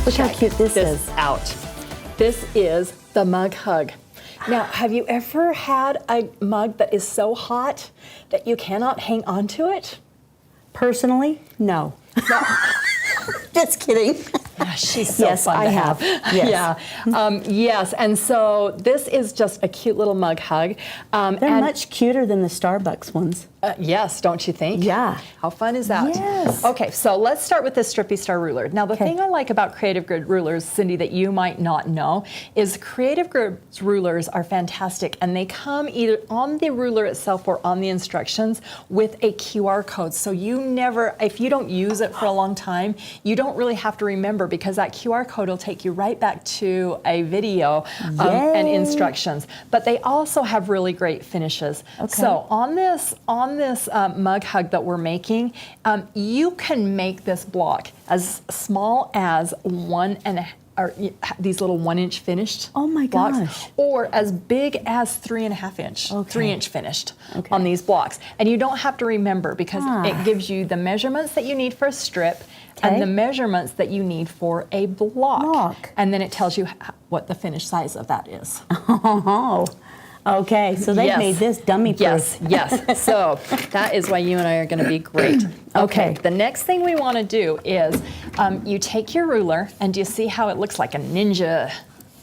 Look how cute this is. Out. This is the mug hug. Now, have you ever had a mug that is so hot that you cannot hang on to it? Personally, no. Just kidding. Yeah, she's so Yes, fun I to have. Yes. Yeah. Yes, and so this is just a cute little mug hug. They're much cuter than the Starbucks ones. Yes, don't you think? Yeah. How fun is that? Yes. Okay, so let's start with this Strippy Star ruler. Now, the thing I like about Creative Grid rulers, Cindy, that you might not know, is Creative Grid rulers are fantastic, and they come either on the ruler itself or on the instructions with a QR code. So you never, if you don't use it for a long time, you don't really have to remember, because that QR code will take you right back to a video and instructions. But they also have really great finishes. Okay. So on this mug hug that we're making, you can make this block as small as these little 1 inch finished blocks, gosh. or as big as 3.5 inch, 3 inch finished on these blocks. And you don't have to remember, because it gives you the measurements that you need for a strip and the measurements that you need for a block. And then it tells you what the finished size of that is. Oh. Okay, so they made this dummy proof. Yes. So that is why you and I are going to be great. Okay. The next thing we want to do is you take your ruler, and do you see how it looks like a ninja?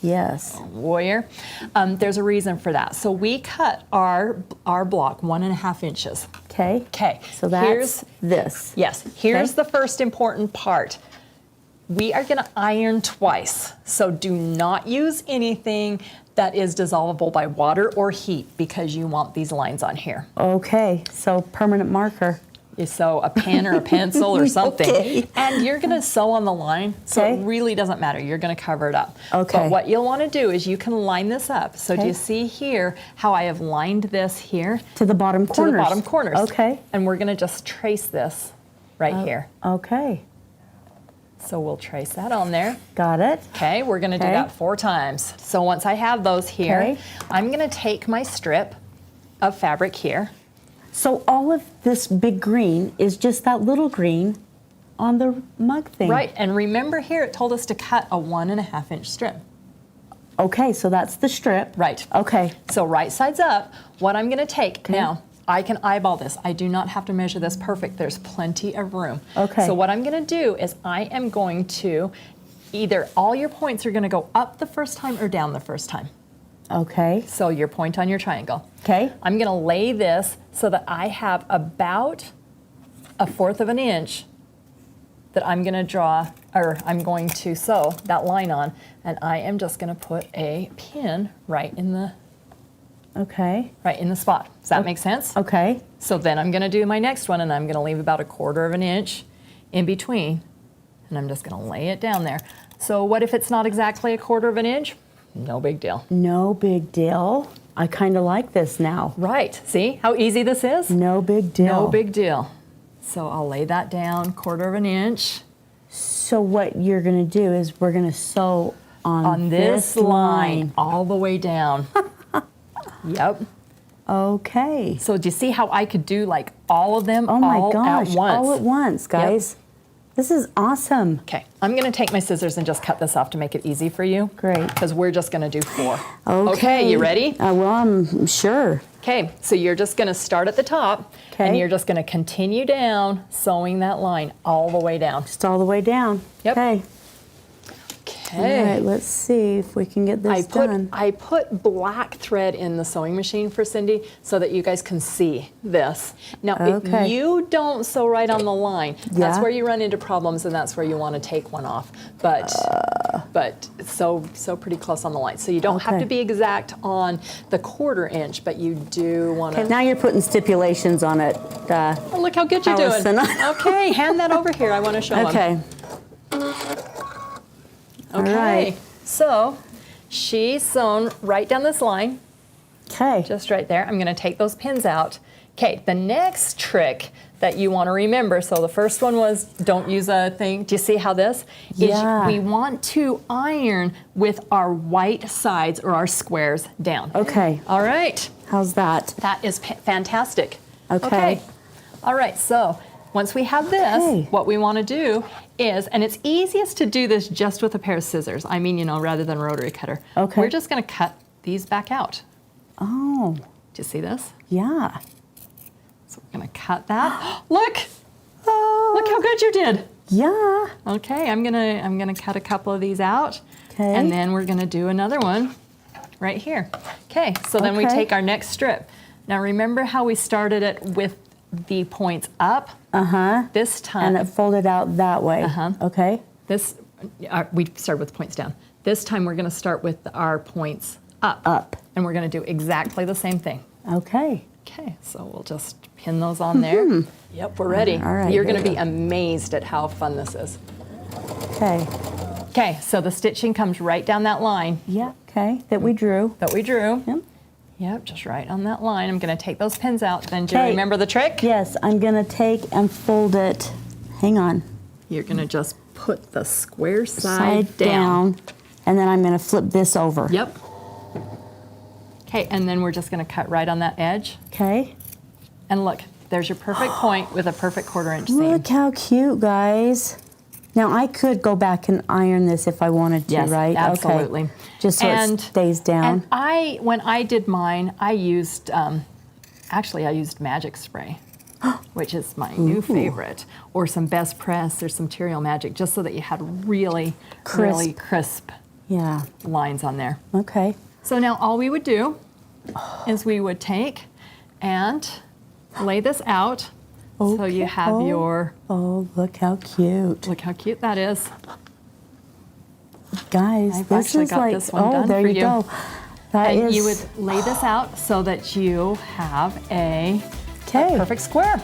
Yes. Warrior. There's a reason for that. So we cut our block 1.5 inches. Okay. Okay. So that's this. Yes. Here's the first important part. We are going to iron twice. So do not use anything that is dissolvable by water or heat, because you want these lines on here. Okay. So permanent marker. So a pen or a pencil or something. Okay. And you're going to sew on the line, so it really doesn't matter. You're going to cover it up. Okay. But what you'll want to do is you can line this up. So do you see here how I have lined this here? To the bottom corners. To the bottom corners. Okay. And we're going to just trace this right here. Okay. So we'll trace that on there. Got it. Okay, we're going to do that 4 times. So once I have those here, I'm going to take my strip of fabric here. So all of this big green is just that little green on the mug thing. Right, and remember here it told us to cut a 1.5 inch strip. Okay, so that's the strip. Right. Okay. So right sides up, what I'm going to take now, I can eyeball this. I do not have to measure this perfect. There's plenty of room. Okay. So what I'm going to do is I am going to either all your points are going to go up the first time or down the first time. Okay. So your point on your triangle. Okay. I'm going to lay this so that I have about 1/4 of an inch that I'm going to draw, or I'm going to sew that line on, and I am just going to put a pin right in the spot. Does that make sense? Okay. So then I'm going to do my next one, and I'm going to leave about 1/4 of an inch in between, and I'm just going to lay it down there. So what if it's not exactly 1/4 of an inch? No big deal. No big deal. I kind of like this now. Right. See how easy this is? No big deal. No big deal. So I'll lay that down 1/4 of an inch. So what you're going to do is we're going to sew on this line all the way down. Yep. Okay. So do you see how I could do like all of them Oh my gosh, at once? all at once, guys. This is awesome. Okay, I'm going to take my scissors and just cut this off to make it easy for you. Great. Because we're just going to do 4. Okay. You ready? Well, I'm sure. Okay, so you're just going to start at the top, and you're just going to continue down, sewing that line all the way down. Just all the way down. Yep. Okay. Okay. All right, let's see if we can get this done. I put black thread in the sewing machine for Cindy so that you guys can see this. Now, if you don't sew right on the line, that's where you run into problems, and that's where you want to take one off. But sew pretty close on the line. So you don't have to be exact on the 1/4 inch, but you do want to. Okay, now you're putting stipulations on it. Oh, look how good you're Allison. doing. Okay, hand that over here. I want to show them. Okay. Okay, right. So she's sewn right down this line. Okay. Just right there. I'm going to take those pins out. Okay, the next trick that you want to remember, so the first one was don't use a thing. Do you see how this? Yeah. We want to iron with our white sides or our squares down. Okay. All right. How's that? That is fantastic. Okay. All right, so once we have this, Okay. what we want to do is, and it's easiest to do this just with a pair of scissors. I mean, you know, rather than a rotary cutter. Okay. We're just going to cut these back out. Oh, Do you see this? yeah. So we're going to cut that. Look! Look how good you did. Yeah. Okay, I'm gonna cut a couple of these out. Okay. And then we're gonna do another one right here. Okay, so then we Okay. take our next strip. Now remember how we started it with the points up? Uh-huh. This time, And it folded out that way. Uh-huh. Okay. we started with points down. This time we're gonna start with our points up. Up. And we're gonna do exactly the same thing. Okay. Okay, so we'll just pin those on there. Yep, we're ready. All right, You're here gonna we be go. amazed at how fun this is. Okay. Okay, so the stitching comes right down that line Yeah. Okay. That we drew. that we drew. Yep. Yep, just right on that line. I'm going to take those pins out. Then do you Okay. remember the trick? Yes, I'm gonna take and fold it. Hang on. You're going to just put the square side down. And then I'm gonna flip this over. Yep. Okay, and then we're just going to cut right on that edge. Okay. And look, there's your perfect point with a perfect 1/4 inch seam. Look how cute, guys. Now I could go back and iron this if I wanted to, Yes, right? absolutely. Okay. Just so it stays down. And when I did mine, I used, actually I used Magic Spray, which is my new favorite, or some Best Press or some Material Magic, just so that you had really crisp Yeah. lines on there. Okay. So now all we would do is we would take and lay this out. So you have your, Oh, look how cute. look how cute that is. Guys, I've this actually is got like, this one oh, done there for you you. go. That And is, you would lay this out so that you have a okay. perfect square.